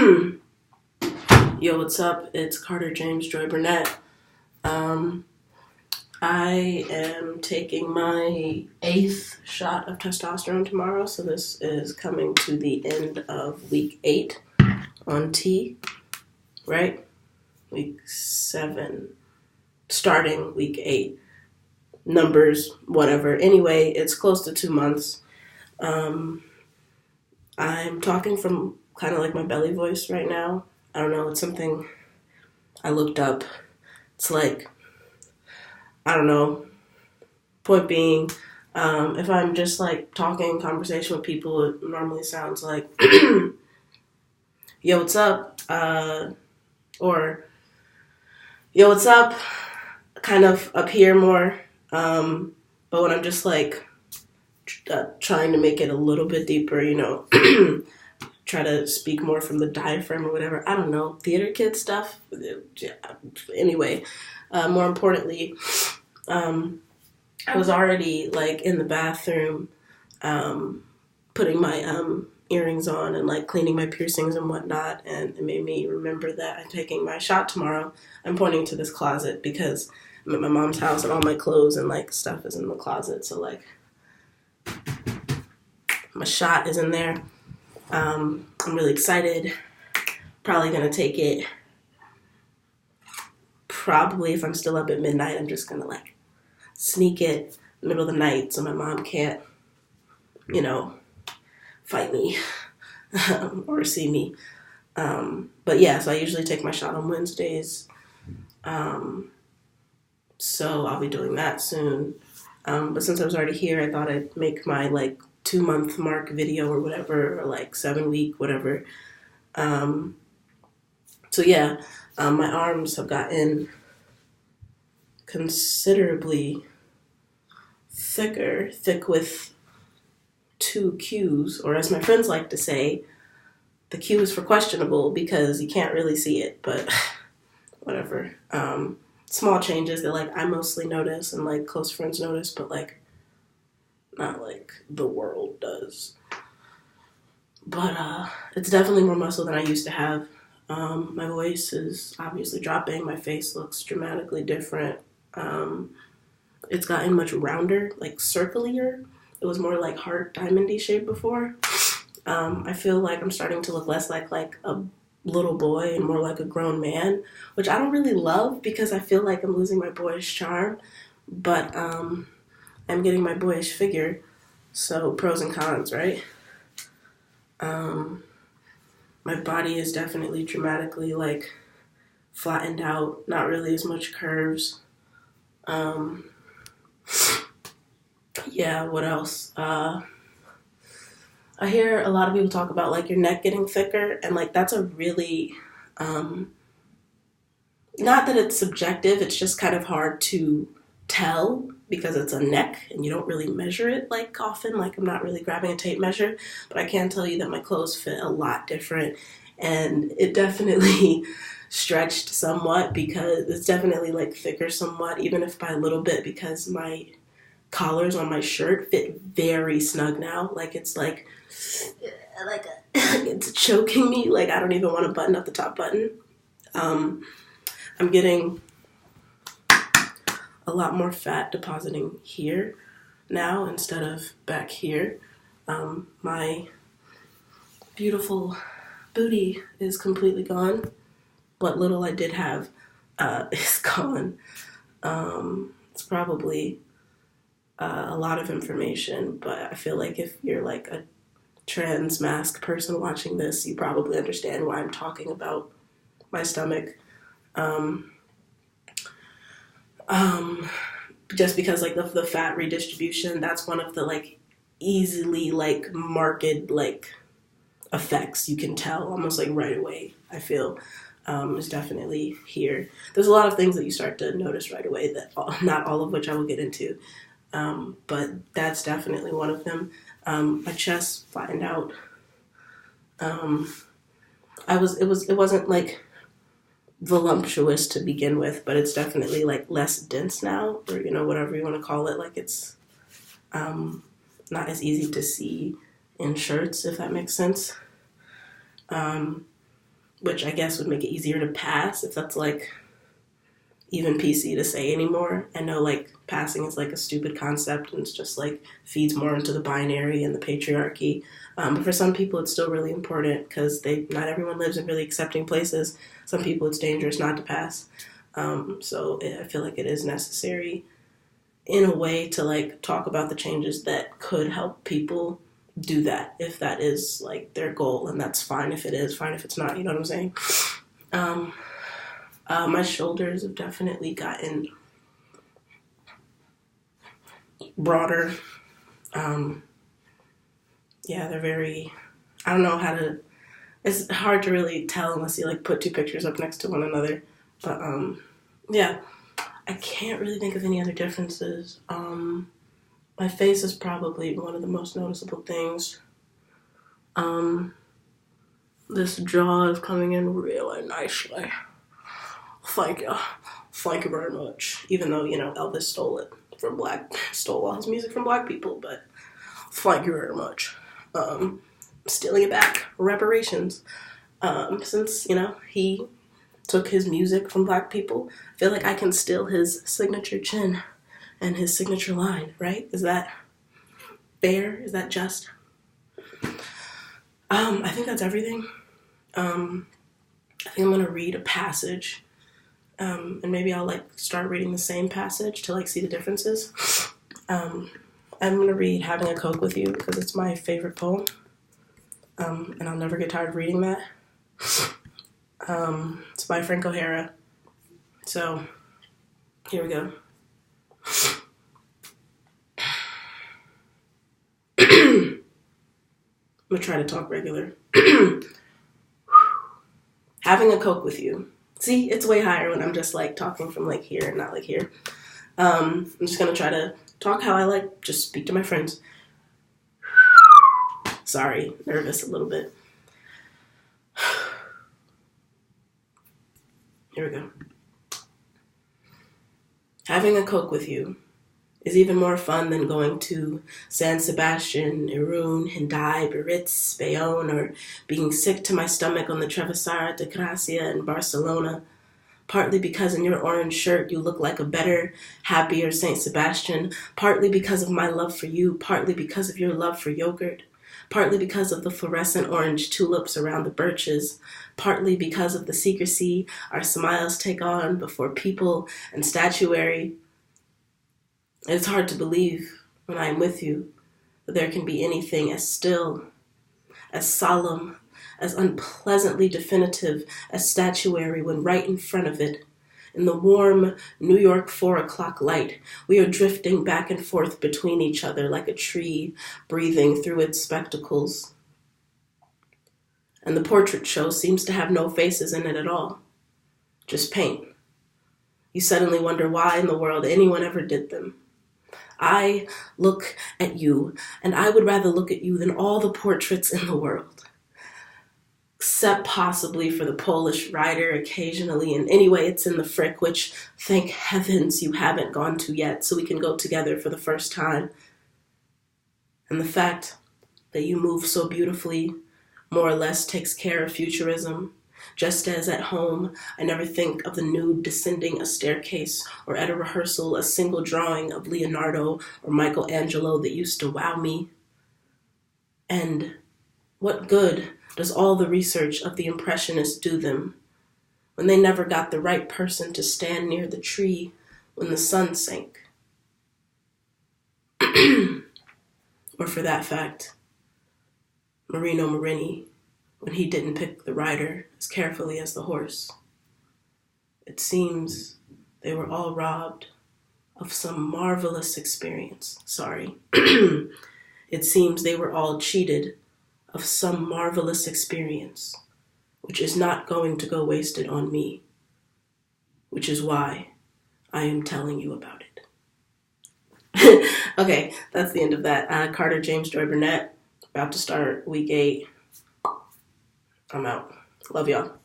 Yo, what's up? It's Carter James Joy Burnett. I am taking my 8th shot of testosterone tomorrow, so this is coming to the end of week 8 on T, right? Week 7, starting week 8. Numbers, whatever. Anyway, it's close to 2 months. I'm talking from kind of like my belly voice right now. I don't know, it's something I looked up. It's like, I don't know, point being, if I'm just like talking conversation with people, it normally sounds like, yo, what's up? Or, yo, what's up? Kind of up here more. But when I'm just like trying to make it a little bit deeper, try to speak more from the diaphragm or whatever. I don't know, theater kid stuff. Anyway, more importantly, I was already like in the bathroom, putting my earrings on and like cleaning my piercings and whatnot, and it made me remember that I'm taking my shot tomorrow. I'm pointing to this closet because I'm at my mom's house and all my clothes and like stuff is in the closet, so like my shot is in there. I'm really excited. Probably gonna take it. Probably if I'm still up at midnight, I'm just gonna like sneak it in the middle of the night so my mom can't, fight me or see me. But yeah, so I usually take my shot on Wednesdays. So I'll be doing that soon. But since I was already here, I thought I'd make my like 2-month mark video or whatever, or like 7-week, whatever. So yeah, my arms have gotten considerably thick with 2 Qs, or as my friends like to say, the Q is for questionable because you can't really see it, but whatever. Small changes that like I mostly notice and like close friends notice, but like not like the world does. But it's definitely more muscle than I used to have. My voice is obviously dropping. My face looks dramatically different. It's gotten much rounder, like circular. It was more like heart diamondy shape before. I feel like I'm starting to look less like a little boy and more like a grown man, which I don't really love because I feel like I'm losing my boyish charm, but I'm getting my boyish figure, so pros and cons, right? My body is definitely dramatically like flattened out, not really as much curves. Yeah, what else? I hear a lot of people talk about like your neck getting thicker, and like that's a really, not that it's subjective, it's just kind of hard to tell because it's a neck and you don't really measure it like often. Like I'm not really grabbing a tape measure, but I can tell you that my clothes fit a lot different, and it definitely stretched somewhat because it's definitely like thicker somewhat, even if by a little bit, because my collars on my shirt fit very snug now. Like it's like it's choking me. Like I don't even want to button up the top button. I'm getting a lot more fat depositing here now instead of back here. My beautiful booty is completely gone. What little I did have is gone. It's probably a lot of information, but I feel like if you're like a trans mask person watching this, you probably understand why I'm talking about my stomach. Just because like the fat redistribution, that's one of the like easily like marked like effects you can tell almost like right away. I feel is definitely here. There's a lot of things that you start to notice right away that not all of which I will get into, but that's definitely one of them. My chest flattened out. It wasn't like voluptuous to begin with, but it's definitely like less dense now, or whatever you want to call it. Like it's not as easy to see in shirts, if that makes sense. which I guess would make it easier to pass if that's like even PC to say anymore. I know like passing is like a stupid concept and it's just like feeds more into the binary and the patriarchy. But for some people it's still really important because not everyone lives in really accepting places. Some people it's dangerous not to pass. So I feel like it is necessary in a way to like talk about the changes that could help people do that if that is like their goal, and that's fine if it is, fine if it's not, you know what I'm saying? My shoulders have definitely gotten broader. Yeah, they're very, I don't know how to, it's hard to really tell unless you like put two pictures up next to one another, but yeah, I can't really think of any other differences. My face is probably one of the most noticeable things. This jaw is coming in really nicely. Thank you. Thank you very much. Even though, Elvis stole all his music from black people, but thank you very much. Stealing it back. Reparations. Since, he took his music from black people, I feel like I can steal his signature chin and his signature line, right? Is that fair? Is that just? I think that's everything. I think I'm going to read a passage, and maybe I'll start reading the same passage to see the differences. I'm going to read Having a Coke with You because it's my favorite poem, and I'll never get tired of reading that. It's by Frank O'Hara. So, here we go. I'm going to try to talk regular. Having a Coke with You. See, it's way higher when I'm just talking from here and not here. I'm just going to try to talk how I just speak to my friends. Sorry, nervous a little bit. Here we go. Having a Coke with you is even more fun than going to San Sebastian, Irún, Hendaye, Biarritz, Bayonne, or being sick to my stomach on the Travessera de Gracia in Barcelona, partly because in your orange shirt you look like a better, happier Saint Sebastian, partly because of my love for you, partly because of your love for yogurt, partly because of the fluorescent orange tulips around the birches, partly because of the secrecy our smiles take on before people and statuary. It's hard to believe when I am with you that there can be anything as still, as solemn, as unpleasantly definitive as statuary when right in front of it, in the warm New York 4:00 light, we are drifting back and forth between each other like a tree breathing through its spectacles. And the portrait show seems to have no faces in it at all, just paint. You suddenly wonder why in the world anyone ever did them. I look at you, and I would rather look at you than all the portraits in the world. Except possibly for the Polish writer occasionally, and anyway it's in the Frick, which thank heavens you haven't gone to yet, so we can go together for the first time. And the fact that you move so beautifully more or less takes care of futurism. Just as at home, I never think of the nude descending a staircase, or at a rehearsal, a single drawing of Leonardo or Michelangelo that used to wow me. And what good does all the research of the Impressionists do them when they never got the right person to stand near the tree when the sun sank? Or for that fact, Marino Marini, when he didn't pick the rider as carefully as the horse. It seems they were all robbed of some marvelous experience. It seems they were all cheated of some marvelous experience, which is not going to go wasted on me, which is why I am telling you about it. Okay, that's the end of that. Carter James Joy Burnett, about to start week 8. I'm out. Love y'all.